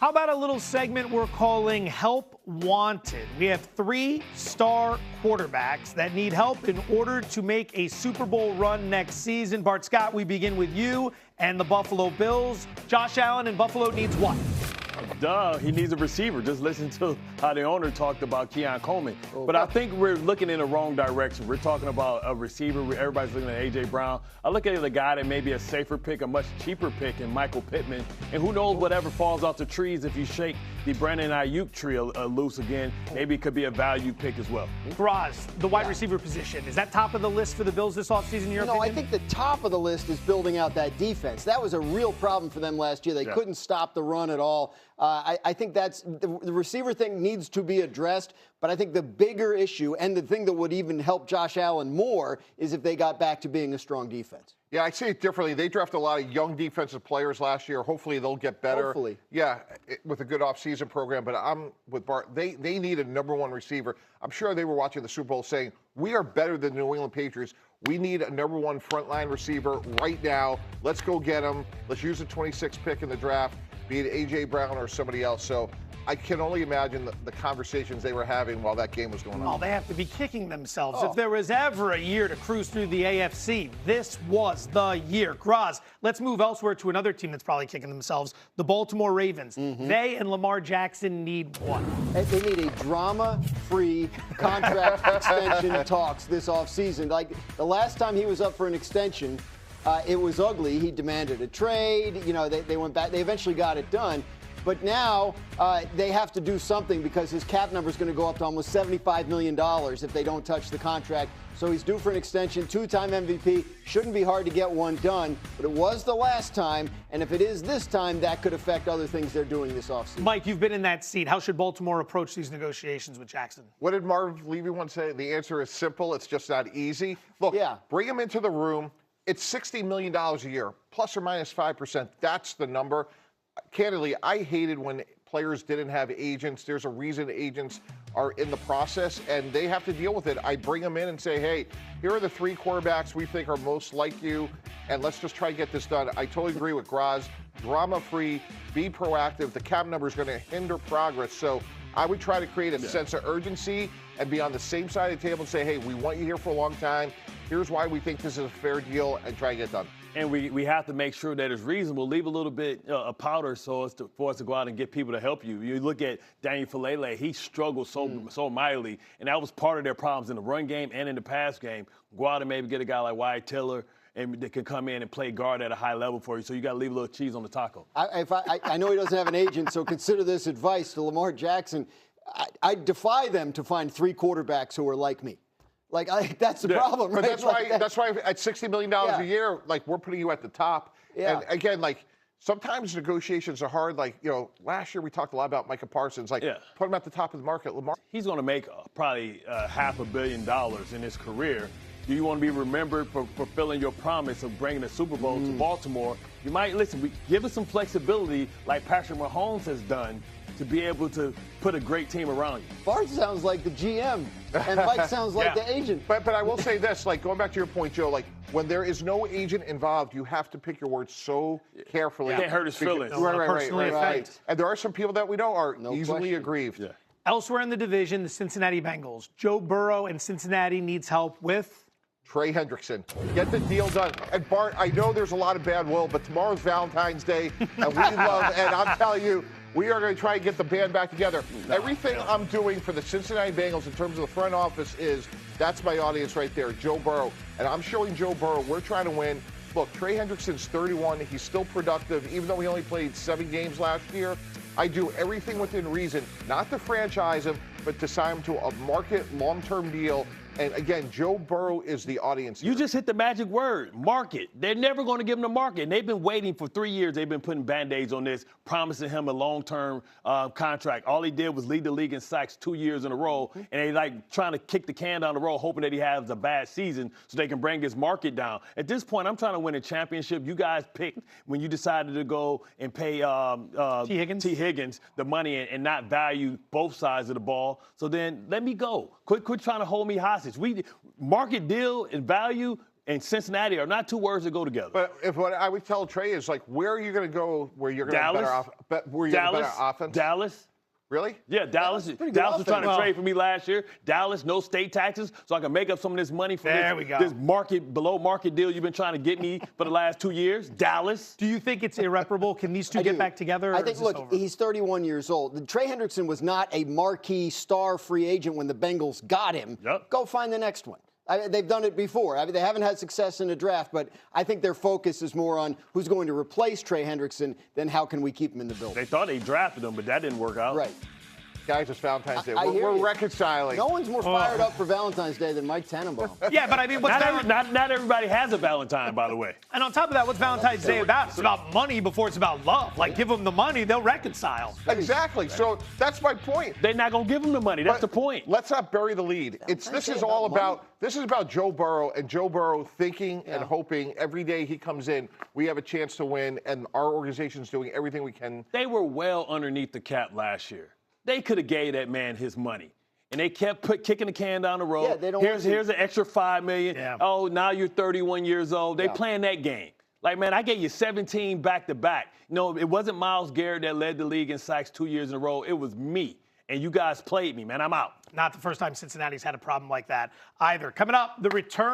How about a little segment we're calling Help Wanted? We have 3-star quarterbacks that need help in order to make a Super Bowl run next season. Bart Scott, we begin with you and the Buffalo Bills. Josh Allen in Buffalo needs what? Duh, he needs a receiver. Just listen to how the owner talked about Keon Coleman. But I think we're looking in the wrong direction. We're talking about a receiver. Everybody's looking at A.J. Brown. I look at the guy that may be a safer pick, a much cheaper pick in Michael Pittman. And who knows whatever falls off the trees if you shake the Brandon Ayuk tree loose again. Maybe it could be a value pick as well. Graz, the wide receiver position. Is that top of the list for the Bills this offseason in your opinion? I think the top of the list is building out that defense. That was a real problem for them last year. They couldn't stop the run at all. I think that's the receiver thing needs to be addressed, but I think the bigger issue and the thing that would even help Josh Allen more is if they got back to being a strong defense. Yeah, I see it differently. They drafted a lot of young defensive players last year. Hopefully they'll get better. Hopefully. Yeah, with a good offseason program. But I'm with Bart. They need a number one receiver. I'm sure they were watching the Super Bowl saying, we are better than the New England Patriots. We need a number one frontline receiver right now. Let's go get him. Let's use the 26th pick in the draft, be it A.J. Brown or somebody else. So I can only imagine the conversations they were having while that game was going on. Oh, they have to be kicking themselves. If there was ever a year to cruise through the AFC, this was the year. Graz, let's move elsewhere to another team that's probably kicking themselves, the Baltimore Ravens. They and Lamar Jackson need what? They need a drama-free contract extension talks this offseason. Like the last time he was up for an extension, it was ugly. He demanded a trade. They went back. They eventually got it done. But now they have to do something because his cap number is going to go up to almost $75 million if they don't touch the contract. So he's due for an extension, two-time MVP. Shouldn't be hard to get one done, but it was the last time. And if it is this time, that could affect other things they're doing this offseason. Mike, you've been in that seat. How should Baltimore approach these negotiations with Jackson? What did Marv Levy once say? The answer is simple. It's just not easy. Look, bring him into the room. It's $60 million a year, plus or minus 5%. That's the number. Candidly, I hated when players didn't have agents. There's a reason agents are in the process, and they have to deal with it. I bring them in and say, hey, here are the 3 quarterbacks we think are most like you, and let's just try to get this done. I totally agree with Graz. Drama-free, be proactive. The cap number is going to hinder progress. So I would try to create a sense of urgency and be on the same side of the table and say, hey, we want you here for a long time. Here's why we think this is a fair deal, and try to get it done. And we have to make sure that it's reasonable. Leave a little bit of powder for us to go out and get people to help you. You look at Daniel Falele, he struggled so mightily, and that was part of their problems in the run game and in the pass game. Go out and maybe get a guy like Wyatt Tiller, and they can come in and play guard at a high level for you. So you got to leave a little cheese on the taco. I know he doesn't have an agent, so consider this advice to Lamar Jackson. I defy them to find 3 quarterbacks who are like me. That's the problem, right? But that's why at $60 million a year, we're putting you at the top. Yeah. And again, sometimes negotiations are hard. Last year we talked a lot about Micah Parsons. Put him at the top of the market. Lamar. He's going to make probably $500 million in his career. Do you want to be remembered for fulfilling your promise of bringing the Super Bowl to Baltimore? You might, give us some flexibility like Patrick Mahomes has done to be able to put a great team around you. Bart sounds like the GM, and Mike sounds like the agent. But I will say this, going back to your point, Joe, when there is no agent involved, you have to pick your words so carefully. Can't hurt his feelings. Right. And there are some people that we know are easily aggrieved. Yeah. Elsewhere in the division, the Cincinnati Bengals. Joe Burrow and Cincinnati needs help with Trey Hendrickson. Get the deal done. And Bart, I know there's a lot of bad will, but tomorrow's Valentine's Day, and we love, and I'm telling you, we are going to try and get the band back together. Everything I'm doing for the Cincinnati Bengals in terms of the front office that's my audience right there, Joe Burrow. And I'm showing Joe Burrow we're trying to win. Look, Trey Hendrickson's 31. He's still productive, even though he only played 7 games last year. I do everything within reason, not to franchise him, but to sign him to a market long-term deal. And again, Joe Burrow is the audience here. You just hit the magic word, market. They're never going to give him the market. And they've been waiting for 3 years. They've been putting Band-Aids on this, promising him a long-term contract. All he did was lead the league in sacks 2 years in a row. And they trying to kick the can down the road, hoping that he has a bad season so they can bring his market down. At this point, I'm trying to win a championship. You guys picked when you decided to go and pay T. Higgins the money and not value both sides of the ball. So then let me go. Quit trying to hold me hostage. Market deal and value and Cincinnati are not two words that go together. But if what I would tell Trey is, like, where are you going to go where you're going to have better offense? Dallas. Really? Yeah, Dallas was trying to trade for me last year. Dallas, no state taxes, so I can make up some of this money from this below market deal you've been trying to get me for the last 2 years. Dallas. Do you think it's irreparable? Can these two get back together? I think, look, he's 31 years old. Trey Hendrickson was not a marquee star free agent when the Bengals got him. Yep. Go find the next one. They've done it before. They haven't had success in the draft, but I think their focus is more on who's going to replace Trey Hendrickson than how can we keep him in the building. They thought they drafted him, but that didn't work out. Right. Guys, it's Valentine's Day. We're reconciling. No one's more fired up for Valentine's Day than Mike Tannenbaum. Yeah, but I mean, not everybody has a Valentine, by the way. And on top of that, what's Valentine's Day about? It's about money before it's about love. Like, give them the money, they'll reconcile. Exactly. So that's my point. They're not going to give them the money. That's the point. Let's not bury the lead. This is about Joe Burrow and Joe Burrow thinking and hoping every day he comes in, we have a chance to win, and our organization's doing everything we can. They were well underneath the cap last year. They could have gave that man his money. And they kept kicking the can down the road. Yeah, here's an extra $5 million. Yeah. Oh, now you're 31 years old. They playing that game. Like, man, I gave you 17 back-to-back. No, it wasn't Myles Garrett that led the league in sacks 2 years in a row. It was me. And you guys played me, man. I'm out. Not the first time Cincinnati's had a problem like that either. Coming up, the return